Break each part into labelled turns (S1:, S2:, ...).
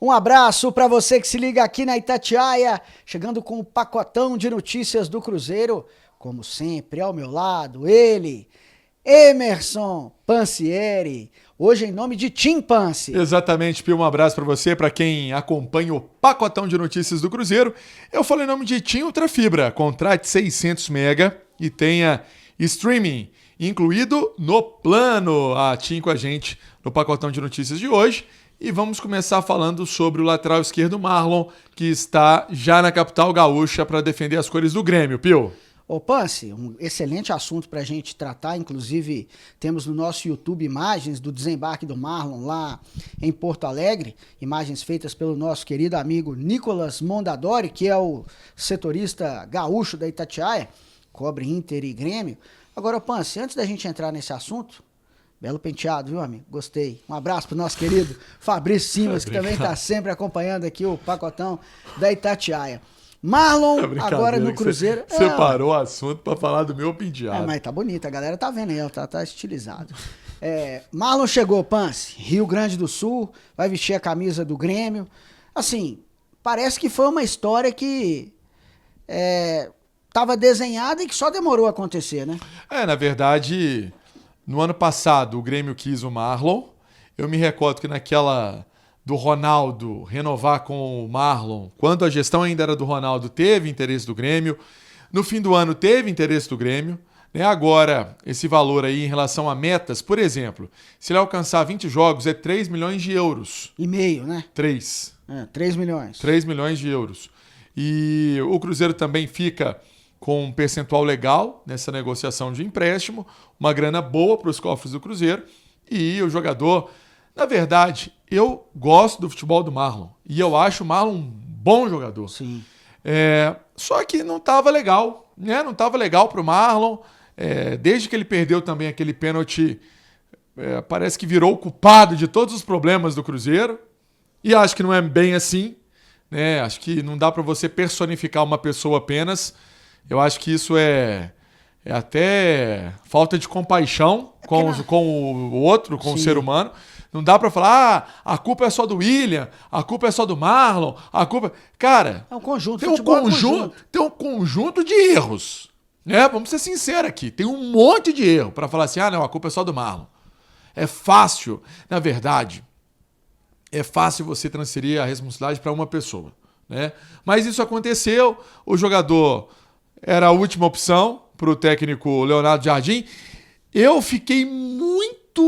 S1: Um abraço para você que se liga aqui na Itatiaia, chegando com o pacotão de notícias do Cruzeiro. Como sempre, ao meu lado, ele, Emerson Pansieri. Hoje em nome de Tim Pansi.
S2: Exatamente, Pio, um abraço para você, para quem acompanha o pacotão de notícias do Cruzeiro. Eu falo em nome de Tim Ultrafibra, contrate 600 mega e tenha streaming incluído no plano. A Tim com a gente no pacotão de notícias de hoje. E vamos começar falando sobre o lateral esquerdo Marlon, que está já na capital gaúcha para defender as cores do Grêmio, Pio.
S1: Ô Pansi, um excelente assunto para a gente tratar, inclusive temos no nosso YouTube imagens do desembarque do Marlon lá em Porto Alegre, imagens feitas pelo nosso querido amigo Nicolas Mondadori, que é o setorista gaúcho da Itatiaia, cobre Inter e Grêmio. Agora, Pansi, antes da gente entrar nesse assunto, belo penteado, viu, amigo? Gostei. Um abraço pro nosso querido Fabrício Simas, que também está sempre acompanhando aqui o pacotão da Itatiaia. Marlon, agora no Cruzeiro...
S2: Separou o assunto para falar do meu penteado.
S1: Mas tá bonito, a galera tá vendo aí, tá estilizado. Marlon chegou, Pansi, Rio Grande do Sul, vai vestir a camisa do Grêmio. Assim, parece que foi uma história que tava desenhada e que só demorou a acontecer, né?
S2: Na verdade... No ano passado, o Grêmio quis o Marlon. Eu me recordo que naquela do Ronaldo renovar com o Marlon, quando a gestão ainda era do Ronaldo, teve interesse do Grêmio. No fim do ano, teve interesse do Grêmio. Agora, esse valor aí em relação a metas, por exemplo, se ele alcançar 20 jogos, é 3 milhões de euros.
S1: E meio, né?
S2: 3.
S1: 3 milhões.
S2: 3 milhões de euros. E o Cruzeiro também fica com um percentual legal nessa negociação de empréstimo, uma grana boa para os cofres do Cruzeiro, e o jogador, na verdade, eu gosto do futebol do Marlon, e eu acho o Marlon um bom jogador.
S1: Sim.
S2: Só que não estava legal, né? Não estava legal para o Marlon, desde que ele perdeu também aquele pênalti, parece que virou o culpado de todos os problemas do Cruzeiro, e acho que não é bem assim, né? Acho que não dá para você personificar uma pessoa apenas. Eu acho que isso é até falta de compaixão com o outro, com Sim. o ser humano. Não dá pra falar, a culpa é só do William, a culpa é só do Marlon, a culpa... Cara,
S1: é um conjunto,
S2: tem um conjunto de erros. Né? Vamos ser sinceros aqui. Tem um monte de erro pra falar assim, não, a culpa é só do Marlon. É fácil, na verdade, você transferir a responsabilidade para uma pessoa. Né? Mas isso aconteceu, o jogador... Era a última opção para o técnico Leonardo Jardim. Eu fiquei muito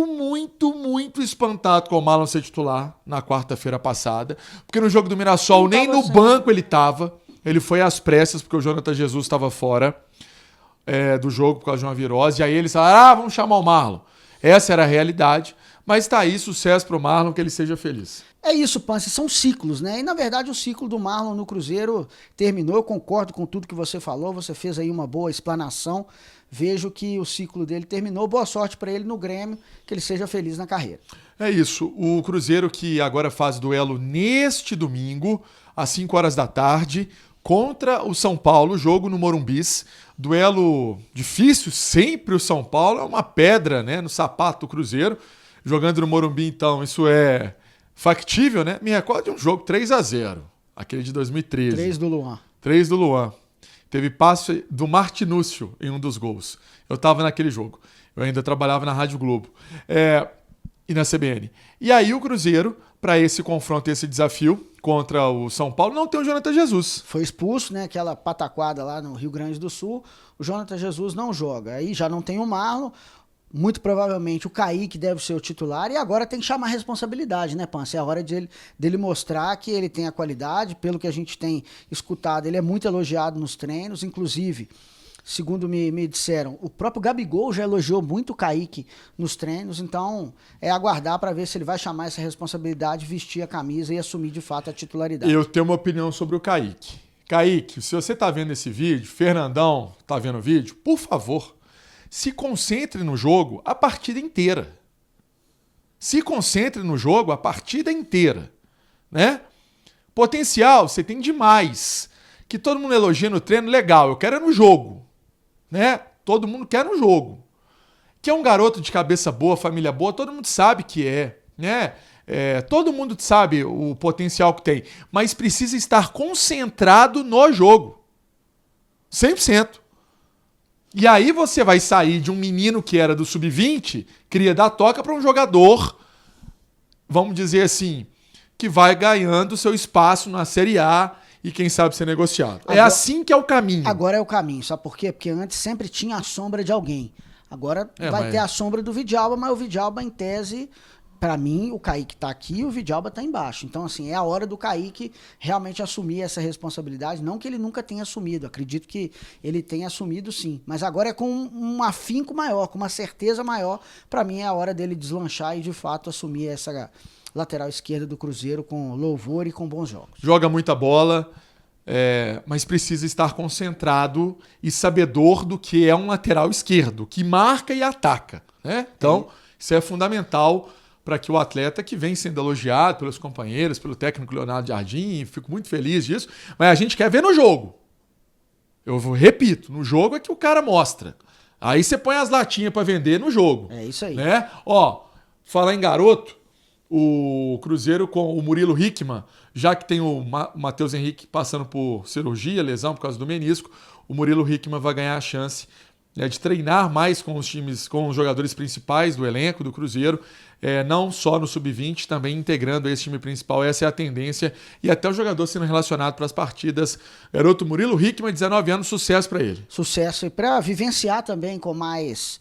S2: espantado com o Marlon ser titular na quarta-feira passada. Porque no jogo do Mirassol, nem no banco ele estava. Ele foi às pressas, porque o Jonathan Jesus estava fora do jogo por causa de uma virose. E aí eles falaram, vamos chamar o Marlon. Essa era a realidade. Mas está aí, sucesso para o Marlon, que ele seja feliz.
S1: É isso, Pansi, são ciclos, né? E na verdade o ciclo do Marlon no Cruzeiro terminou. Eu concordo com tudo que você falou, você fez aí uma boa explanação. Vejo que o ciclo dele terminou. Boa sorte para ele no Grêmio, que ele seja feliz na carreira.
S2: É isso, o Cruzeiro que agora faz duelo neste domingo, às 5 horas da tarde, contra o São Paulo, jogo no Morumbis. Duelo difícil, sempre o São Paulo é uma pedra, né, no sapato do Cruzeiro. Jogando no Morumbi, então, isso é factível, né? Me recordo de um jogo 3-0, aquele de 2013. 3 do Luan. Teve passe do Martinúcio em um dos gols. Eu estava naquele jogo. Eu ainda trabalhava na Rádio Globo e na CBN. E aí o Cruzeiro, para esse confronto, esse desafio contra o São Paulo, não tem o Jonathan Jesus.
S1: Foi expulso, né? Aquela pataquada lá no Rio Grande do Sul. O Jonathan Jesus não joga. Aí já não tem o Marlon. Muito provavelmente o Kaique deve ser o titular e agora tem que chamar a responsabilidade, né, Pansi? É a hora dele mostrar que ele tem a qualidade. Pelo que a gente tem escutado, ele é muito elogiado nos treinos, inclusive, segundo me disseram, o próprio Gabigol já elogiou muito o Kaique nos treinos, então é aguardar para ver se ele vai chamar essa responsabilidade, vestir a camisa e assumir de fato a titularidade.
S2: Eu tenho uma opinião sobre o Kaique. Kaique, se você tá vendo esse vídeo, Fernandão tá vendo o vídeo, por favor, se concentre no jogo a partida inteira. Se concentre no jogo a partida inteira. Né? Potencial você tem demais. Que todo mundo elogia no treino, legal. Eu quero é no jogo. Né? Todo mundo quer no jogo. Que é um garoto de cabeça boa, família boa, todo mundo sabe que é. Né? Todo mundo sabe o potencial que tem, mas precisa estar concentrado no jogo. 100%. E aí você vai sair de um menino que era do sub-20, cria da toca, para um jogador, vamos dizer assim, que vai ganhando seu espaço na Série A e quem sabe ser negociado. É assim que é o caminho.
S1: Agora é o caminho, sabe por quê? Porque antes sempre tinha a sombra de alguém. Agora vai ter a sombra do Vidalba, mas o Vidalba, em tese, pra mim, o Kaique tá aqui e o Vidalba tá embaixo. Então, assim, é a hora do Kaique realmente assumir essa responsabilidade. Não que ele nunca tenha assumido, acredito que ele tenha assumido sim. Mas agora é com um afinco maior, com uma certeza maior. Pra mim é a hora dele deslanchar e, de fato, assumir essa lateral esquerda do Cruzeiro com louvor e com bons jogos.
S2: Joga muita bola, mas precisa estar concentrado e sabedor do que é um lateral esquerdo, que marca e ataca, né? Então, isso é fundamental para que o atleta, que vem sendo elogiado pelos companheiros, pelo técnico Leonardo Jardim, fico muito feliz disso, mas a gente quer ver no jogo. Eu repito, no jogo é que o cara mostra. Aí você põe as latinhas para vender no jogo.
S1: É isso aí.
S2: Né? Ó, falar em garoto, o Cruzeiro com o Murilo Hickman, já que tem o Matheus Henrique passando por cirurgia, lesão por causa do menisco, o Murilo Hickman vai ganhar a chance de treinar mais com os times, com os jogadores principais do elenco do Cruzeiro, não só no sub-20, também integrando esse time principal. Essa é a tendência, e até o jogador sendo relacionado para as partidas. Garoto Murilo Hickman, 19 anos, sucesso para ele.
S1: Sucesso, e para vivenciar também com mais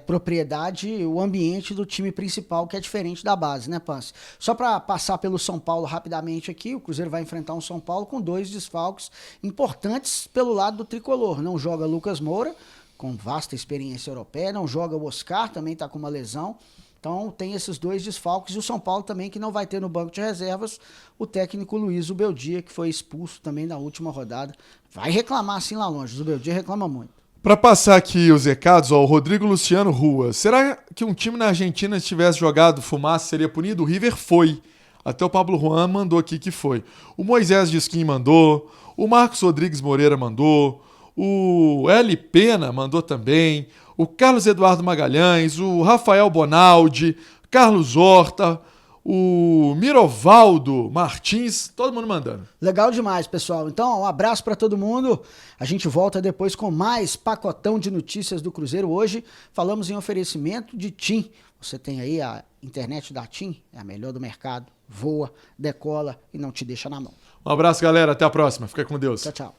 S1: propriedade o ambiente do time principal, que é diferente da base, né, Pance? Só para passar pelo São Paulo rapidamente aqui, o Cruzeiro vai enfrentar um São Paulo com 2 desfalques importantes pelo lado do tricolor. Não joga Lucas Moura, com vasta experiência europeia, não joga o Oscar, também está com uma lesão. Então tem esses 2 desfalques, e o São Paulo também, que não vai ter no banco de reservas o técnico Luiz Zubeldia, que foi expulso também na última rodada. Vai reclamar assim lá longe, o Zubeldia reclama muito.
S2: Para passar aqui os recados, o Rodrigo Luciano Rua. Será que um time na Argentina, se tivesse jogado fumaça, seria punido? O River foi. Até o Pablo Juan mandou aqui que foi. O Moisés Disquim mandou. O Marcos Rodrigues Moreira mandou. O L. Pena mandou também. O Carlos Eduardo Magalhães. O Rafael Bonaldi. Carlos Horta. O Mirovaldo Martins, todo mundo mandando.
S1: Legal demais, pessoal. Então, um abraço para todo mundo. A gente volta depois com mais pacotão de notícias do Cruzeiro. Hoje falamos em oferecimento de TIM. Você tem aí a internet da TIM, é a melhor do mercado. Voa, decola e não te deixa na mão.
S2: Um abraço, galera. Até a próxima. Fica com Deus.
S1: Tchau, tchau.